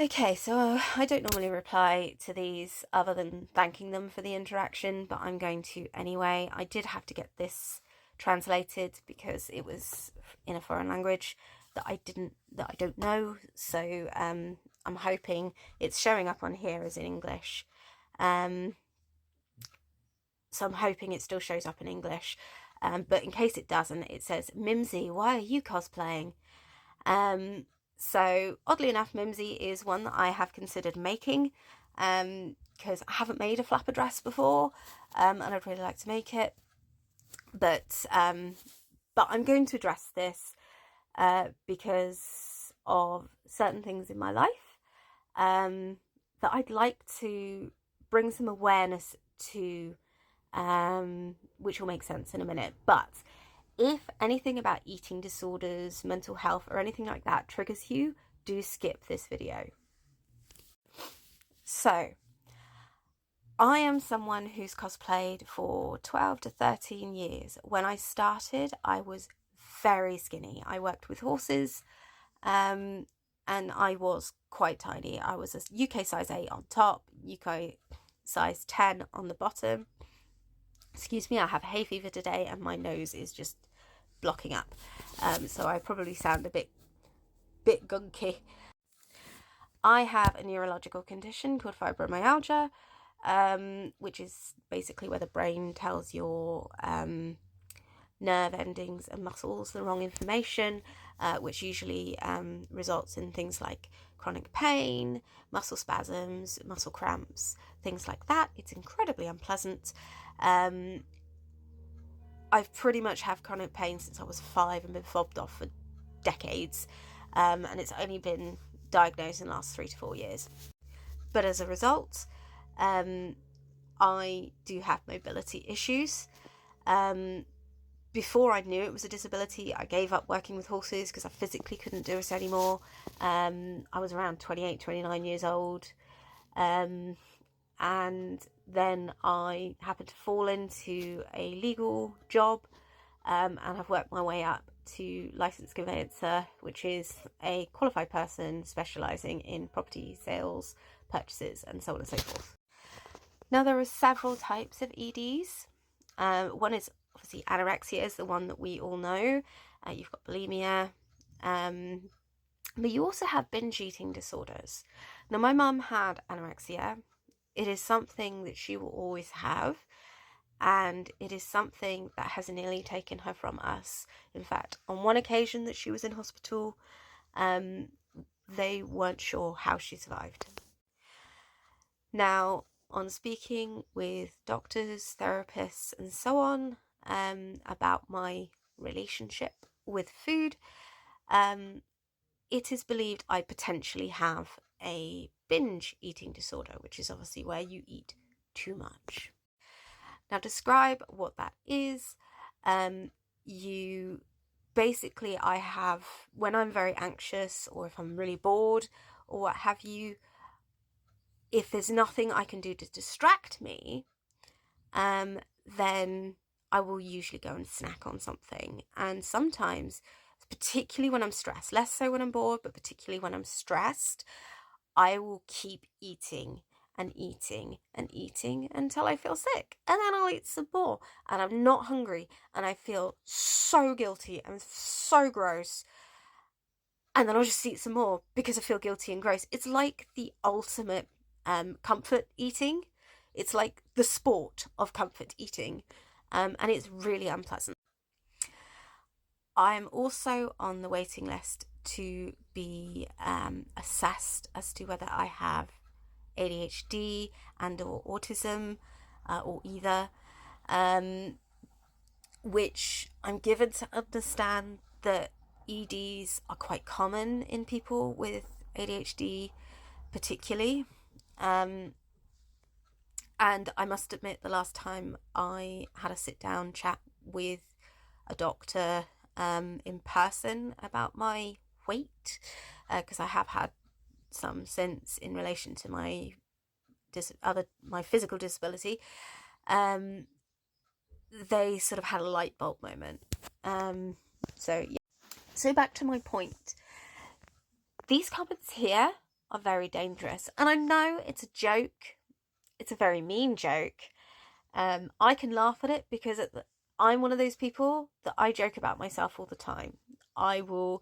Okay, so I don't normally reply to these other than thanking them for the interaction, but I'm going to anyway. I did have to get this translated because it was in a foreign language that I don't know. So I'm hoping it's showing up on here as in English. So I'm hoping it still shows up in English. But in case it doesn't, it says, "Mimsy, why are you cosplaying?" So oddly enough, Mimsy is one that I have considered making because I haven't made a flapper dress before, and I'd really like to make it. But I'm going to address this because of certain things in my life that I'd like to bring some awareness to, which will make sense in a minute. But if anything about eating disorders, mental health, or anything like that triggers you, do skip this video. So, I am someone who's cosplayed for 12 to 13 years. When I started, I was very skinny. I worked with horses, and I was quite tiny. I was a UK size 8 on top, UK size 10 on the bottom. Excuse me, I have hay fever today and my nose is just blocking up, so I probably sound a bit gunky. I have a neurological condition called fibromyalgia, which is basically where the brain tells your nerve endings and muscles the wrong information, which usually results in things like chronic pain, muscle spasms, muscle cramps, things like that. It's incredibly unpleasant. I've pretty much had chronic pain since I was 5 and been fobbed off for decades, and it's only been diagnosed in the last 3 to 4 years. But as a result, I do have mobility issues. Before I knew it was a disability, I gave up working with horses because I physically couldn't do it anymore. I was around 28, 29 years old. And then I happened to fall into a legal job, and I've worked my way up to licensed conveyancer, which is a qualified person specialising in property sales, purchases, and so on and so forth. Now, there are several types of EDs. One is obviously anorexia, is the one that we all know. You've got bulimia, but you also have binge eating disorders. Now, my mum had anorexia. It is something that she will always have, and it is something that has nearly taken her from us. In fact, on one occasion that she was in hospital, they weren't sure how she survived. Now, on speaking with doctors, therapists, and so on, about my relationship with food, it is believed I potentially have a binge eating disorder, which is obviously where you eat too much. Now, describe what that is. I have, when I'm very anxious or if I'm really bored or what have you, if there's nothing I can do to distract me, then I will usually go and snack on something. And sometimes, particularly when I'm stressed, less so when I'm bored, but particularly when I'm stressed, I will keep eating and eating and eating until I feel sick. And then I'll eat some more. And I'm not hungry. And I feel so guilty and so gross. And then I'll just eat some more because I feel guilty and gross. It's like the ultimate comfort eating. It's like the sport of comfort eating. And it's really unpleasant. I'm also on the waiting list to be assessed as to whether I have ADHD and or autism, or either, which I'm given to understand that EDs are quite common in people with ADHD particularly. And I must admit, the last time I had a sit down chat with a doctor in person about my weight, because I have had some since in relation to my physical disability, they sort of had a light bulb moment. So back to my point. These comments here are very dangerous. And I know it's a joke. It's a very mean joke. I can laugh at it because I'm one of those people that I joke about myself all the time. I will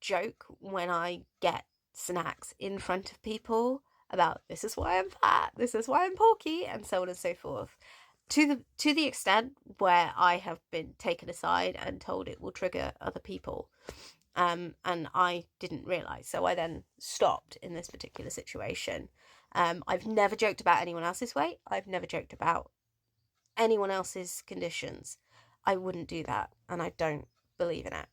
joke when I get snacks in front of people about this is why I'm fat, this is why I'm porky, and so on and so forth. To the extent where I have been taken aside and told it will trigger other people. And I didn't realise, so I then stopped in this particular situation. I've never joked about anyone else's weight. I've never joked about anyone else's conditions. I wouldn't do that, and I don't believe in it.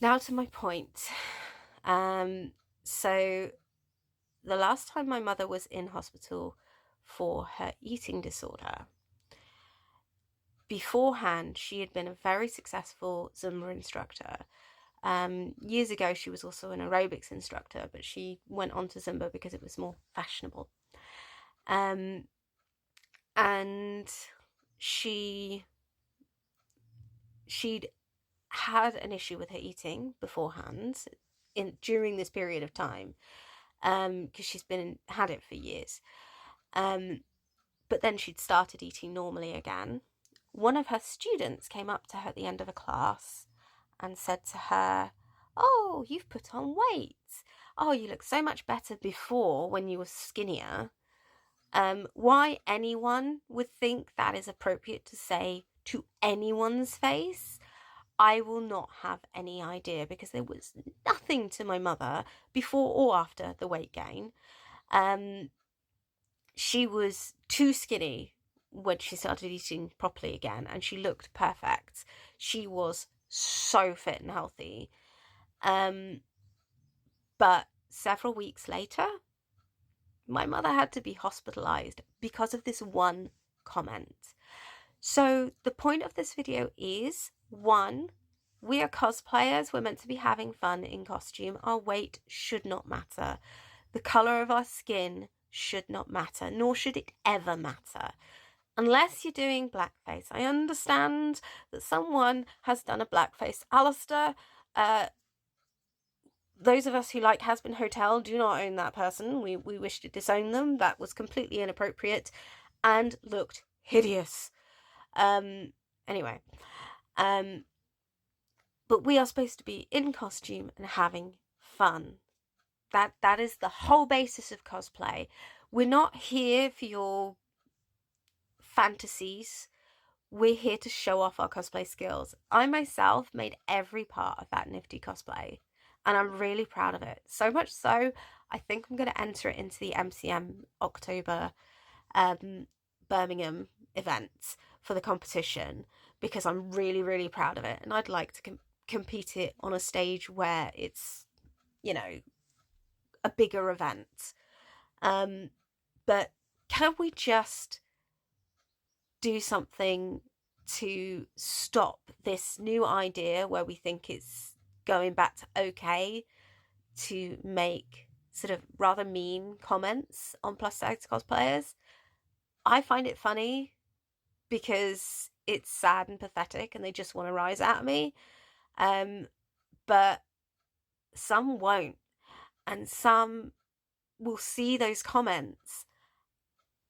Now to my point. So the last time my mother was in hospital for her eating disorder, beforehand she had been a very successful Zumba instructor. Years ago she was also an aerobics instructor, but she went on to Zumba because it was more fashionable. And she'd had an issue with her eating beforehand during this period of time, because she's had it for years. But then she'd started eating normally again. One of her students came up to her at the end of a class and said to her, "Oh, you've put on weight. Oh, you look so much better before when you were skinnier." Why anyone would think that is appropriate to say to anyone's face, I will not have any idea, because there was nothing to my mother before or after the weight gain. She was too skinny when she started eating properly again, and she looked perfect. She was so fit and healthy. But several weeks later, my mother had to be hospitalized because of this one comment. So the point of this video is, 1, we are cosplayers. We're meant to be having fun in costume. Our weight should not matter. The color of our skin should not matter, nor should it ever matter. Unless you're doing blackface. I understand that someone has done a blackface. Alistair, those of us who like Hazbin Hotel do not own that person. We wish to disown them. That was completely inappropriate and looked hideous. Anyway, but we are supposed to be in costume and having fun. That is the whole basis of cosplay. We're not here for your fantasies. We're here to show off our cosplay skills. I myself made every part of that nifty cosplay, and I'm really proud of it. So much so, I think I'm going to enter it into the MCM October Birmingham event for the competition, because I'm really, really proud of it, and I'd like to compete it on a stage where it's, a bigger event. But can we just do something to stop this new idea where we think it's going back to okay to make sort of rather mean comments on plus size cosplayers? I find it funny because it's sad and pathetic and they just want to rise at me. But some won't, and some will see those comments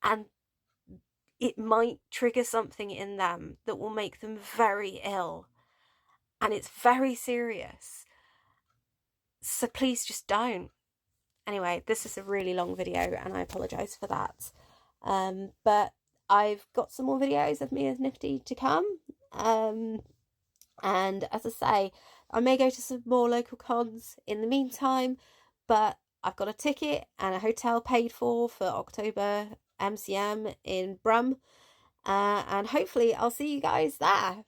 and it might trigger something in them that will make them very ill, and it's very serious. So please just don't. Anyway, this is a really long video and I apologise for that. But I've got some more videos of me as Nifty to come. And as I say, I may go to some more local cons in the meantime, but I've got a ticket and a hotel paid for October MCM in Brum. And hopefully I'll see you guys there.